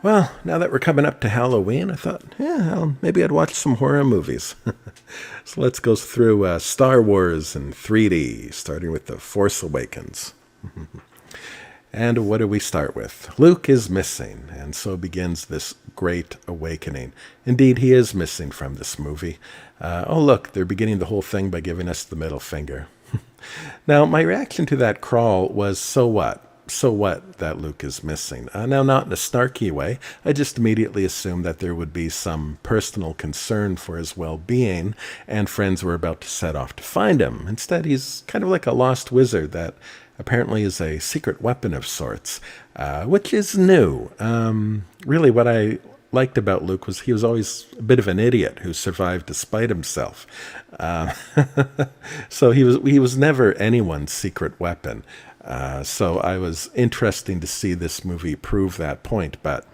Well, now that we're coming up to Halloween, I thought, maybe I'd watch some horror movies. So let's go through Star Wars in 3D, starting with The Force Awakens. And what do we start with? Luke is missing, and so begins this great awakening. Indeed, he is missing from this movie. Oh, look, they're beginning the whole thing by giving us the middle finger. Now, my reaction to that crawl was, so what? So what that Luke is missing? Now, not in a snarky way. I just immediately assumed that there would be some personal concern for his well-being, and friends were about to set off to find him. Instead, he's kind of like a lost wizard that apparently is a secret weapon of sorts, which is new. Really, what I liked about Luke was he was always a bit of an idiot who survived despite himself. So he was never anyone's secret weapon. So I was interesting to see this movie prove that point, but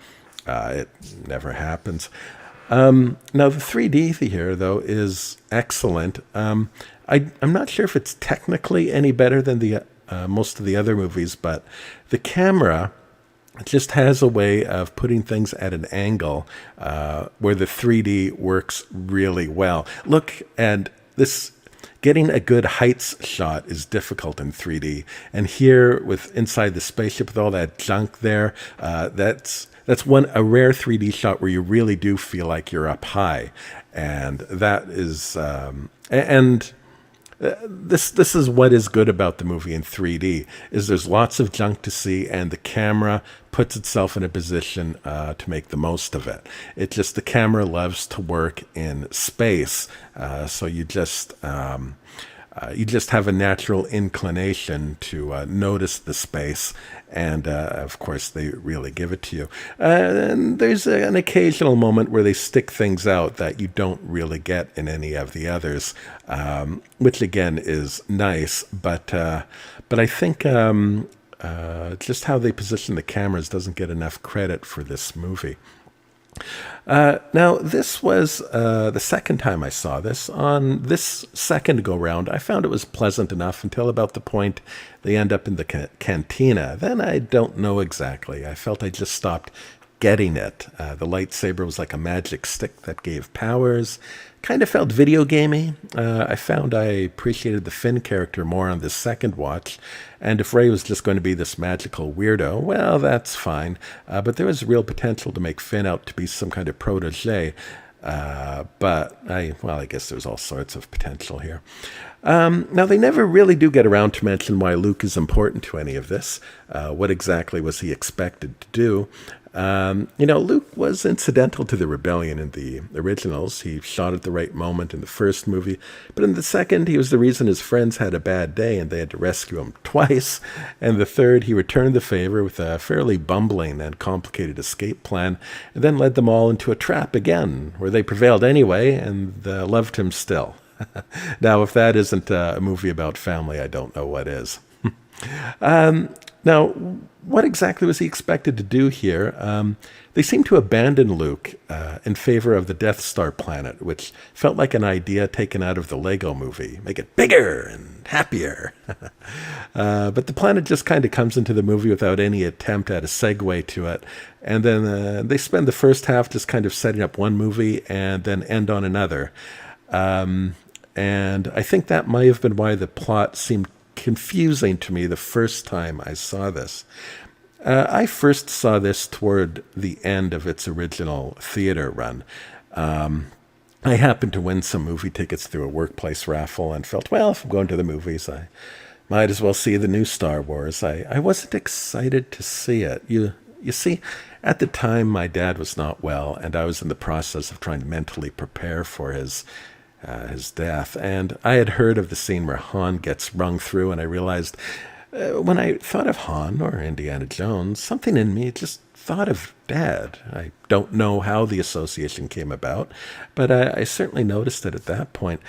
it never happens. Now, the 3D here, though, is excellent. I'm not sure if it's technically any better than the most of the other movies, but the camera just has a way of putting things at an angle where the 3D works really well. Look, and this getting a good heights shot is difficult in 3D. And here, with inside the spaceship with all that junk there, that's a rare 3D shot where you really do feel like you're up high, and that is This is what is good about the movie in 3D, is there's lots of junk to see, and the camera puts itself in a position to make the most of it. It just, the camera loves to work in space, so you just have a natural inclination to notice the space, and of course they really give it to you. And there's an occasional moment where they stick things out that you don't really get in any of the others, which again is nice, but I think just how they position the cameras doesn't get enough credit for this movie. Now, this was the second time I saw this. On this second go-round, I found it was pleasant enough until about the point they end up in the cantina. Then I don't know exactly. I felt I just stopped getting it. The lightsaber was like a magic stick that gave powers. Kind of felt video gamey. I found I appreciated the Finn character more on this second watch, and if Rey was just going to be this magical weirdo, well, that's fine. But there was real potential to make Finn out to be some kind of protege. But I guess there's all sorts of potential here. Now, they never really do get around to mention why Luke is important to any of this. What exactly was he expected to do? Luke was incidental to the rebellion in the originals. He shot at the right moment in the first movie, but in the second, he was the reason his friends had a bad day and they had to rescue him twice. And the third, he returned the favor with a fairly bumbling and complicated escape plan, and then led them all into a trap again, where they prevailed anyway and loved him still. Now, if that isn't a movie about family, I don't know what is. Now, what exactly was he expected to do here? They seem to abandon Luke in favor of the Death Star planet, which felt like an idea taken out of the Lego movie. Make it bigger and happier. But the planet just kind of comes into the movie without any attempt at a segue to it. And then they spend the first half just kind of setting up one movie and then end on another. And I think that might have been why the plot seemed confusing to me the first time I saw this. I first saw this toward the end of its original theater run. I happened to win some movie tickets through a workplace raffle and felt, well, if I'm going to the movies, I might as well see the new Star Wars. I wasn't excited to see it. You see, at the time, my dad was not well, and I was in the process of trying to mentally prepare for his death. And I had heard of the scene where Han gets rung through, and I realized when I thought of Han or Indiana Jones, something in me just thought of Dad. I don't know how the association came about, but I certainly noticed it at that point.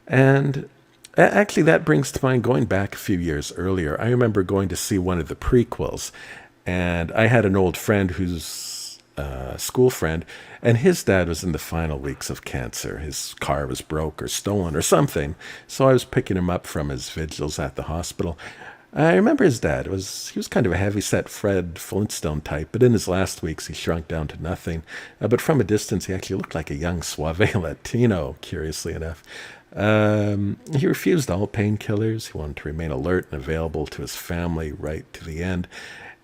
And actually, that brings to mind going back a few years earlier. I remember going to see one of the prequels, and I had an old friend who's school friend, and his dad was in the final weeks of cancer. His car was broke or stolen or something, so I was picking him up from his vigils at the hospital. I remember his dad. He was kind of a heavy-set Fred Flintstone type, but in his last weeks he shrunk down to nothing. But from a distance, he actually looked like a young suave Latino, curiously enough. He refused all painkillers. He wanted to remain alert and available to his family right to the end.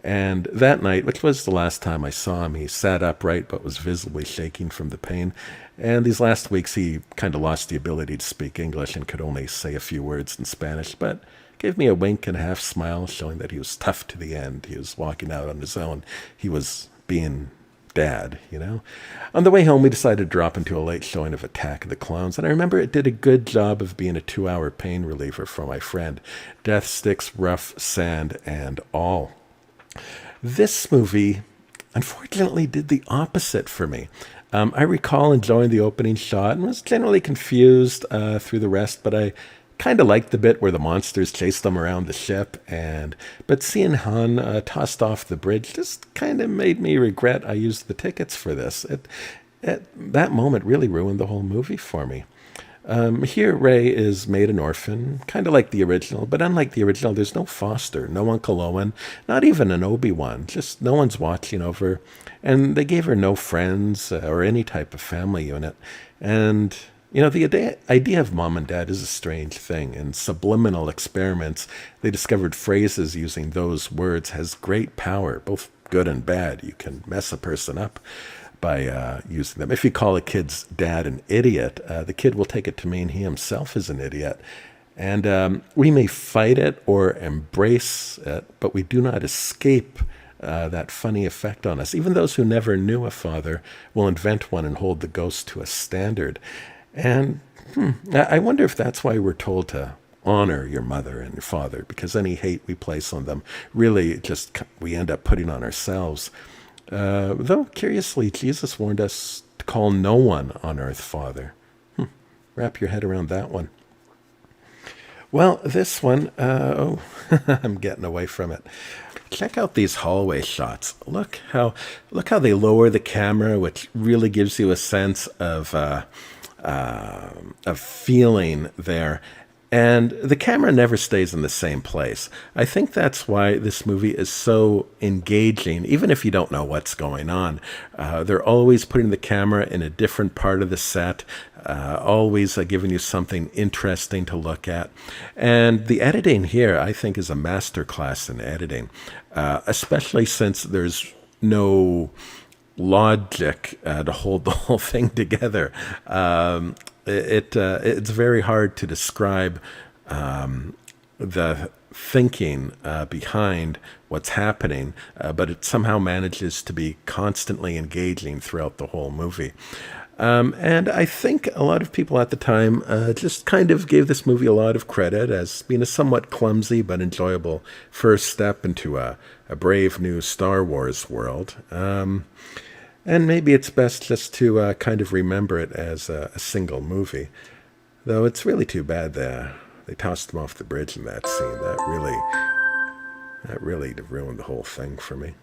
And that night, which was the last time I saw him, he sat upright but was visibly shaking from the pain. And these last weeks, he kind of lost the ability to speak English and could only say a few words in Spanish, but gave me a wink and a half smile, showing that he was tough to the end. He was walking out on his own. He was being dad, you know. On the way home, we decided to drop into a late showing of Attack of the Clones, and I remember it did a good job of being a 2-hour pain reliever for my friend. Death, sticks, rough sand, and all. This movie, unfortunately, did the opposite for me. I recall enjoying the opening shot and was generally confused through the rest, but I kind of liked the bit where the monsters chased them around the ship, but seeing Han tossed off the bridge just kind of made me regret I used the tickets for this. That moment really ruined the whole movie for me. Here, Rey is made an orphan, kind of like the original, but unlike the original, there's no foster, no Uncle Owen, not even an Obi-Wan, just no one's watching over, and they gave her no friends or any type of family unit. And, you know, the idea of mom and dad is a strange thing. In subliminal experiments, they discovered phrases using those words has great power, both good and bad. You can mess a person up by using them. If you call a kid's dad an idiot, the kid will take it to mean he himself is an idiot. And we may fight it or embrace it, but we do not escape that funny effect on us. Even those who never knew a father will invent one and hold the ghost to a standard. And I wonder if that's why we're told to honor your mother and your father, because any hate we place on them, really just we end up putting on ourselves. Though, curiously, Jesus warned us to call no one on earth father. Wrap your head around that one. Well, this one, I'm getting away from it. Check out these hallway shots. Look how they lower the camera, which really gives you a sense of feeling there. And the camera never stays in the same place. I think that's why this movie is so engaging, even if you don't know what's going on. They're always putting the camera in a different part of the set, always giving you something interesting to look at. And the editing here, I think, is a masterclass in editing, especially since there's no logic to hold the whole thing together. It's very hard to describe the thinking behind what's happening, but it somehow manages to be constantly engaging throughout the whole movie. And I think a lot of people at the time just kind of gave this movie a lot of credit as being a somewhat clumsy but enjoyable first step into a brave new Star Wars world. And maybe it's best just to kind of remember it as a single movie. Though it's really too bad they tossed him off the bridge in that scene. That really ruined the whole thing for me.